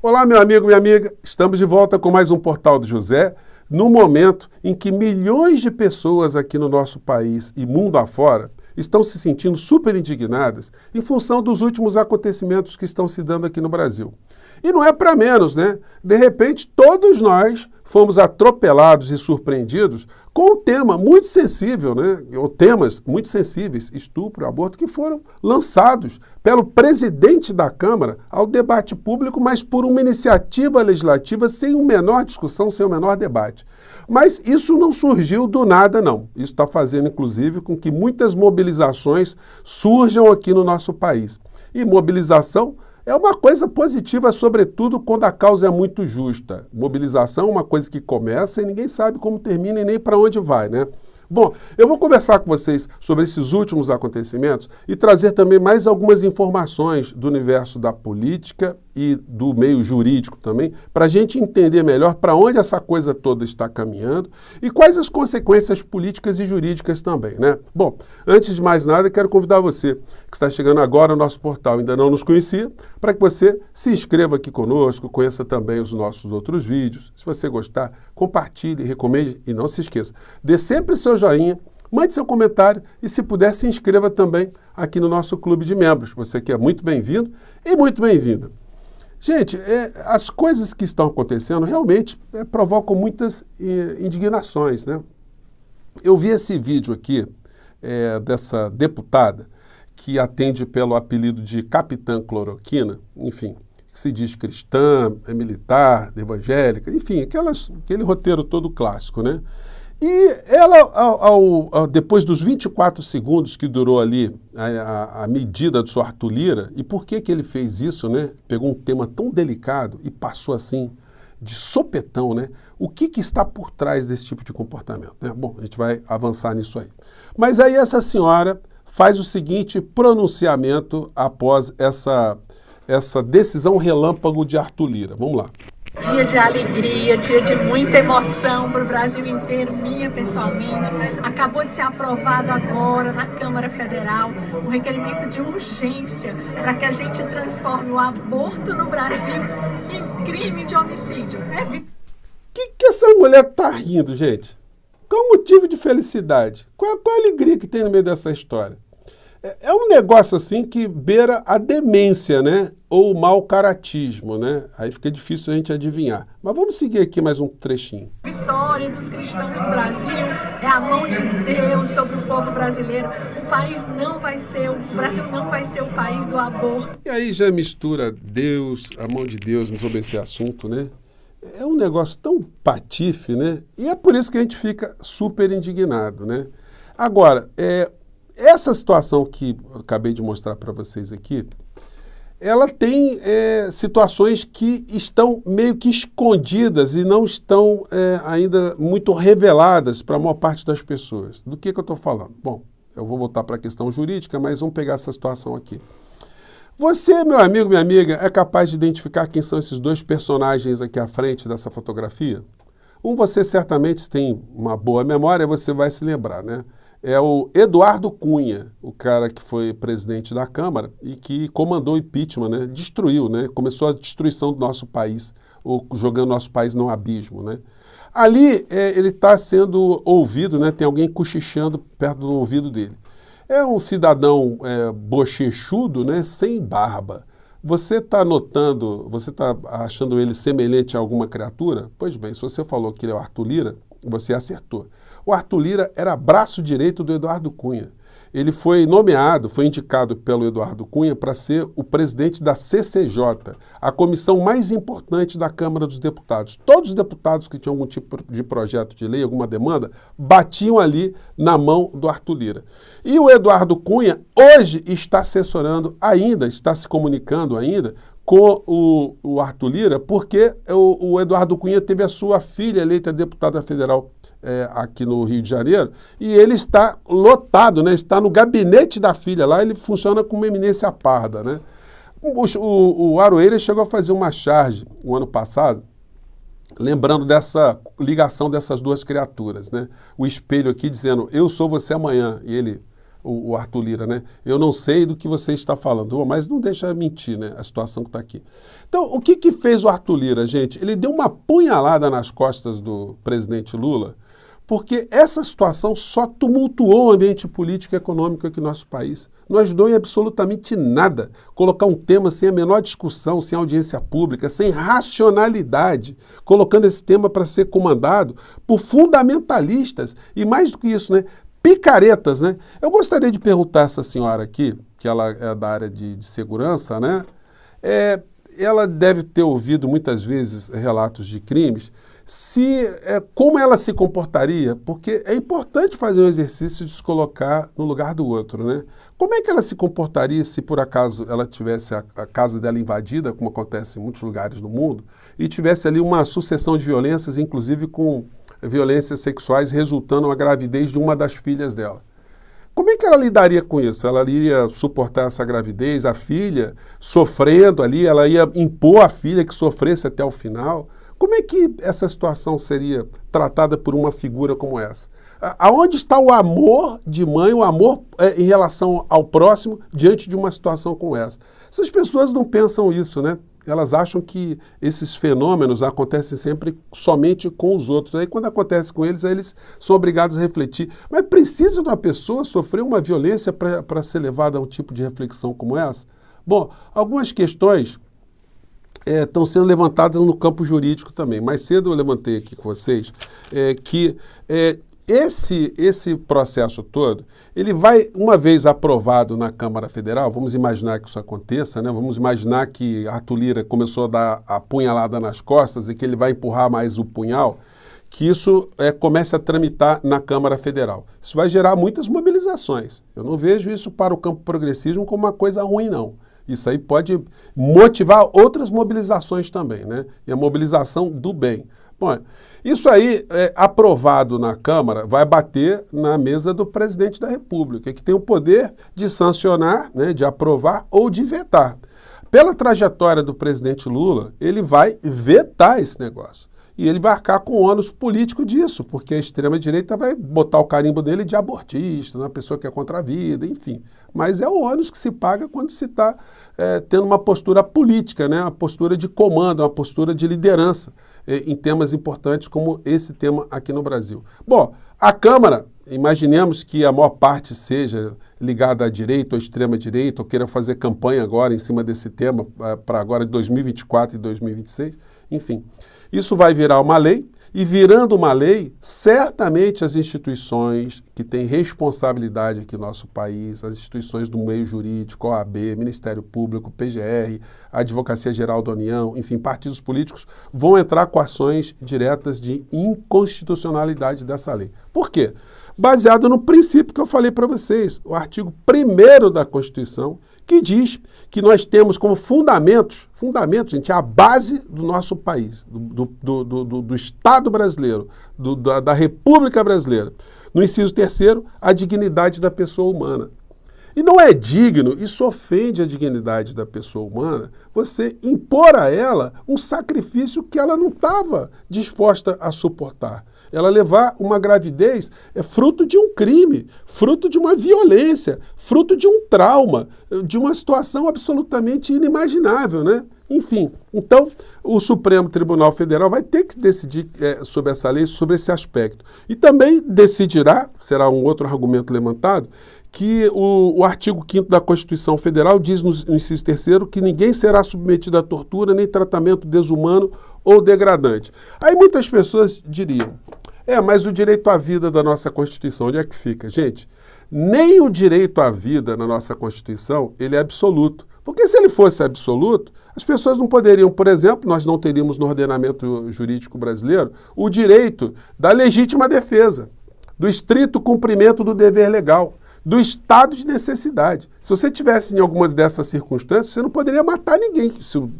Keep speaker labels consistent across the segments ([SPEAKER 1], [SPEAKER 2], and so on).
[SPEAKER 1] Olá, meu amigo, minha amiga. Estamos de volta com mais um Portal do José, no momento em que milhões de pessoas aqui no nosso país e mundo afora estão se sentindo super indignadas em função dos últimos acontecimentos que estão se dando aqui no Brasil. E não é para menos, né? De repente, todos nós fomos atropelados e surpreendidos com um tema muito sensível, né? Ou temas muito sensíveis, estupro, aborto, que foram lançados pelo presidente da Câmara ao debate público, mas por uma iniciativa legislativa sem a menor discussão, sem o menor debate. Mas isso não surgiu do nada, não. Isso está fazendo, inclusive, com que muitas mobilizações surjam aqui no nosso país. E mobilização é uma coisa positiva, sobretudo quando a causa é muito justa. Mobilização é uma coisa que começa e ninguém sabe como termina e nem para onde vai, né? Bom, eu vou conversar com vocês sobre esses últimos acontecimentos e trazer também mais algumas informações do universo da política e do meio jurídico também, para a gente entender melhor para onde essa coisa toda está caminhando e quais as consequências políticas e jurídicas também, né? Bom, antes de mais nada, quero convidar você que está chegando agora ao nosso portal, ainda não nos conhecia, para que você se inscreva aqui conosco, conheça também os nossos outros vídeos. Se você gostar, compartilhe, recomende e não se esqueça, dê sempre seu joinha, mande seu comentário e, se puder, se inscreva também aqui no nosso clube de membros. Você que é muito bem-vindo e muito bem-vinda. Gente, as coisas que estão acontecendo realmente provocam muitas indignações, né? Eu vi esse vídeo aqui dessa deputada que atende pelo apelido de Capitã Cloroquina, enfim, que se diz cristã, é militar, evangélica, enfim, aquele roteiro todo clássico, né? E ela, depois dos 24 segundos que durou ali a medida do senhor Arthur Lira, e por que ele fez isso, né? Pegou um tema tão delicado e passou assim, de sopetão, né? O que está por trás desse tipo de comportamento, né? Bom, a gente vai avançar nisso aí. Mas aí essa senhora faz o seguinte pronunciamento após essa decisão relâmpago de Arthur Lira. Vamos lá.
[SPEAKER 2] Dia de alegria, dia de muita emoção para o Brasil inteiro, minha pessoalmente. Acabou de ser aprovado agora na Câmara Federal um requerimento de urgência para que a gente transforme o aborto no Brasil em crime de homicídio.
[SPEAKER 1] Que essa mulher tá rindo, gente? Qual o motivo de felicidade? Qual a alegria que tem no meio dessa história? É um negócio assim que beira a demência, né? Ou o mau caratismo, né? Aí fica difícil a gente adivinhar. Mas vamos seguir aqui mais um trechinho.
[SPEAKER 2] Vitória dos cristãos do Brasil é a mão de Deus sobre o povo brasileiro. O Brasil não vai ser o país do aborto.
[SPEAKER 1] E aí já mistura Deus, a mão de Deus sobre esse assunto, né? É um negócio tão patife, né? E é por isso que a gente fica super indignado, né? Agora, essa situação que eu acabei de mostrar para vocês aqui, ela tem situações que estão meio que escondidas e não estão ainda muito reveladas para a maior parte das pessoas. Do que eu estou falando? Bom, eu vou voltar para a questão jurídica, mas vamos pegar essa situação aqui. Você, meu amigo, minha amiga, é capaz de identificar quem são esses dois personagens aqui à frente dessa fotografia? Você certamente tem uma boa memória, você vai se lembrar, né? É o Eduardo Cunha, o cara que foi presidente da Câmara e que comandou o impeachment, né? Destruiu, né? Começou a destruição do nosso país, jogando nosso país no abismo, né? Ali ele está sendo ouvido, né? Tem alguém cochichando perto do ouvido dele. É um cidadão bochechudo, né? Sem barba. Você está notando, você está achando ele semelhante a alguma criatura? Pois bem, se você falou que ele é o Arthur Lira, você acertou. O Arthur Lira era braço direito do Eduardo Cunha. Ele foi nomeado, foi indicado pelo Eduardo Cunha para ser o presidente da CCJ, a comissão mais importante da Câmara dos Deputados. Todos os deputados que tinham algum tipo de projeto de lei, alguma demanda, batiam ali na mão do Arthur Lira. E o Eduardo Cunha hoje está assessorando ainda, está se comunicando ainda com o Arthur Lira, porque o Eduardo Cunha teve a sua filha eleita deputada federal aqui no Rio de Janeiro, e ele está lotado, né? Está no gabinete da filha lá, ele funciona com uma eminência parda, né? O Aroeira chegou a fazer uma charge o ano passado, lembrando dessa ligação dessas duas criaturas, né? O espelho aqui dizendo, eu sou você amanhã, e ele o Arthur Lira, né? Eu não sei do que você está falando, mas não deixa mentir, né? A situação que está aqui. Então, o que fez o Arthur Lira, gente? Ele deu uma punhalada nas costas do presidente Lula, porque essa situação só tumultuou o ambiente político e econômico aqui no nosso país. Não ajudou em absolutamente nada colocar um tema sem a menor discussão, sem audiência pública, sem racionalidade, colocando esse tema para ser comandado por fundamentalistas e, mais do que isso, né, picaretas, né? Eu gostaria de perguntar a essa senhora aqui, que ela é da área de segurança, né? Ela deve ter ouvido muitas vezes relatos de crimes, como ela se comportaria, porque é importante fazer um exercício de se colocar no lugar do outro, né? Como é que ela se comportaria se por acaso ela tivesse a casa dela invadida, como acontece em muitos lugares do mundo, e tivesse ali uma sucessão de violências, inclusive com violências sexuais resultando na gravidez de uma das filhas dela? Como é que ela lidaria com isso? Ela iria suportar essa gravidez, a filha sofrendo ali, ela ia impor à filha que sofresse até o final? Como é que essa situação seria tratada por uma figura como essa? Aonde está o amor de mãe, o amor em relação ao próximo diante de uma situação como essa? Essas pessoas não pensam isso, né? Elas acham que esses fenômenos acontecem sempre somente com os outros. Aí quando acontece com eles, aí eles são obrigados a refletir. Mas precisa de uma pessoa sofrer uma violência para ser levada a um tipo de reflexão como essa? Bom, algumas questões estão sendo levantadas no campo jurídico também. Mais cedo eu levantei aqui com vocês que esse processo todo, ele vai, uma vez aprovado na Câmara Federal, vamos imaginar que isso aconteça, né? Vamos imaginar que Arthur Lira começou a dar a punhalada nas costas e que ele vai empurrar mais o punhal, que isso comece a tramitar na Câmara Federal. Isso vai gerar muitas mobilizações. Eu não vejo isso para o campo progressismo como uma coisa ruim, não. Isso aí pode motivar outras mobilizações também, né? E a mobilização do bem. Bom, isso aí, aprovado na Câmara, vai bater na mesa do presidente da República, que tem o poder de sancionar, né, de aprovar ou de vetar. Pela trajetória do presidente Lula, ele vai vetar esse negócio. E ele vai arcar com o ônus político disso, porque a extrema-direita vai botar o carimbo dele de abortista, uma pessoa que é contra a vida, enfim. Mas é o ônus que se paga quando se está tendo uma postura política, né? Uma postura de comando, uma postura de liderança em temas importantes como esse tema aqui no Brasil. Bom, a Câmara, imaginemos que a maior parte seja ligada à direita ou à extrema-direita, ou queira fazer campanha agora em cima desse tema para agora de 2024 e 2026, enfim. Isso vai virar uma lei, e virando uma lei, certamente as instituições que têm responsabilidade aqui no nosso país, as instituições do meio jurídico, OAB, Ministério Público, PGR, Advocacia Geral da União, enfim, partidos políticos, vão entrar com ações diretas de inconstitucionalidade dessa lei. Por quê? Baseado no princípio que eu falei para vocês, o artigo 1º da Constituição, que diz que nós temos como fundamentos, gente, a base do nosso país, do Estado brasileiro, da República Brasileira. No inciso 3º, a dignidade da pessoa humana. E não é digno, isso ofende a dignidade da pessoa humana, você impor a ela um sacrifício que ela não estava disposta a suportar. Ela levar uma gravidez é fruto de um crime, fruto de uma violência, fruto de um trauma, de uma situação absolutamente inimaginável, né? Enfim, então o Supremo Tribunal Federal vai ter que decidir sobre essa lei, sobre esse aspecto. E também decidirá, será um outro argumento levantado, que o artigo 5º da Constituição Federal diz no inciso 3º que ninguém será submetido à tortura nem tratamento desumano ou degradante. Aí muitas pessoas diriam, mas o direito à vida da nossa Constituição, onde é que fica? Gente, nem o direito à vida na nossa Constituição, ele é absoluto. Porque se ele fosse absoluto, as pessoas não poderiam, por exemplo, nós não teríamos no ordenamento jurídico brasileiro o direito da legítima defesa, do estrito cumprimento do dever legal, do estado de necessidade. Se você tivesse em algumas dessas circunstâncias, você não poderia matar ninguém,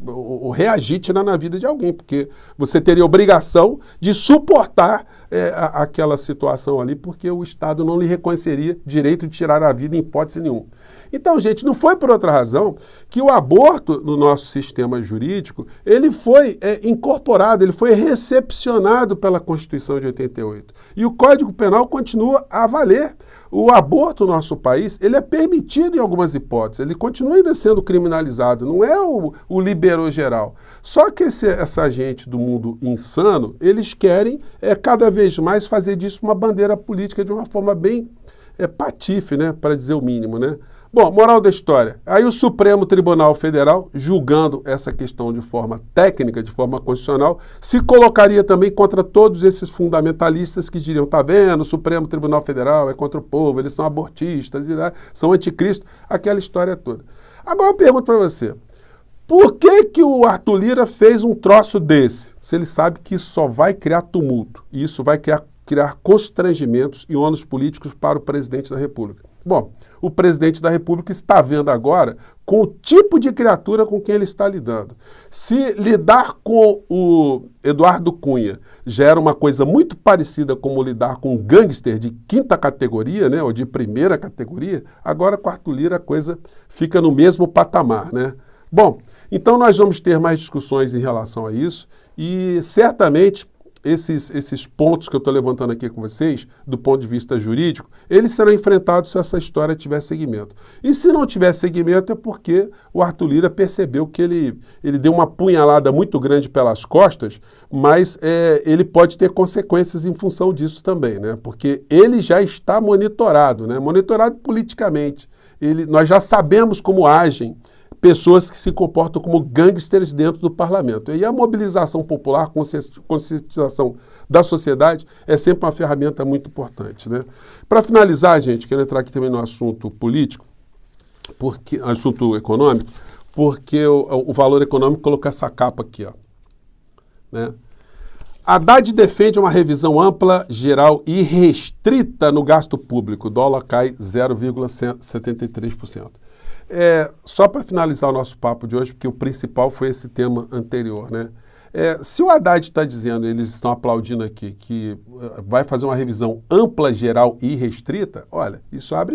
[SPEAKER 1] ou reagir, tirar na vida de alguém, porque você teria obrigação de suportar aquela situação ali, porque o Estado não lhe reconheceria direito de tirar a vida em hipótese nenhuma. Então, gente, não foi por outra razão que o aborto no nosso sistema jurídico, ele foi incorporado, ele foi recepcionado pela Constituição de 88. E o Código Penal continua a valer. O aborto no nosso país, ele é permitido em algumas hipóteses, ele continua ainda sendo criminalizado, não é o liberou geral. Só que essa gente do mundo insano, eles querem cada vez mais fazer disso uma bandeira política de uma forma bem patife, né, para dizer o mínimo, né? Bom, moral da história. Aí o Supremo Tribunal Federal, julgando essa questão de forma técnica, de forma constitucional, se colocaria também contra todos esses fundamentalistas que diriam, tá vendo, o Supremo Tribunal Federal é contra o povo, eles são abortistas, são anticristo, aquela história toda. Agora eu pergunto para você, por que o Arthur Lira fez um troço desse, se ele sabe que isso só vai criar tumulto, e isso vai criar constrangimentos e ônus políticos para o presidente da República? Bom, o presidente da República está vendo agora com o tipo de criatura com quem ele está lidando. Se lidar com o Eduardo Cunha já era uma coisa muito parecida como lidar com um gangster de quinta categoria, né, ou de primeira categoria, agora com Arthur Lira a coisa fica no mesmo patamar, né? Bom, então nós vamos ter mais discussões em relação a isso e certamente esses pontos que eu estou levantando aqui com vocês, do ponto de vista jurídico, eles serão enfrentados se essa história tiver seguimento. E se não tiver seguimento é porque o Arthur Lira percebeu que ele deu uma punhalada muito grande pelas costas, mas ele pode ter consequências em função disso também, né? Porque ele já está monitorado, né? Monitorado politicamente. Nós já sabemos como agem pessoas que se comportam como gangsters dentro do parlamento. E a mobilização popular, conscientização da sociedade é sempre uma ferramenta muito importante, né? Para finalizar, gente, quero entrar aqui também no assunto político, assunto econômico, porque o Valor Econômico colocou essa capa aqui, ó, né? Haddad defende uma revisão ampla, geral e restrita no gasto público. O dólar cai 0,73%. Só para finalizar o nosso papo de hoje, porque o principal foi esse tema anterior, né? Se o Haddad está dizendo, eles estão aplaudindo aqui, que vai fazer uma revisão ampla, geral e restrita, olha, isso abre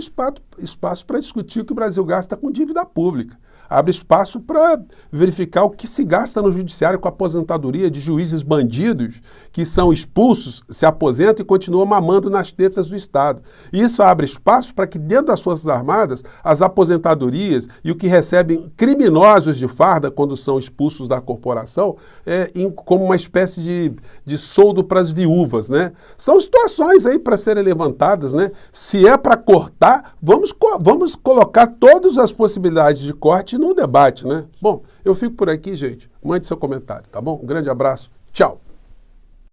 [SPEAKER 1] espaço para discutir o que o Brasil gasta com dívida pública. Abre espaço para verificar o que se gasta no judiciário com a aposentadoria de juízes bandidos que são expulsos, se aposentam e continuam mamando nas tetas do Estado. E isso abre espaço para que dentro das Forças Armadas as aposentadorias e o que recebem criminosos de farda quando são expulsos da corporação como uma espécie de soldo para as viúvas, né? São situações aí para serem levantadas, né? Se é para cortar, vamos colocar todas as possibilidades de corte no debate, né? Bom, eu fico por aqui, gente. Mande seu comentário, tá bom? Um grande abraço. Tchau.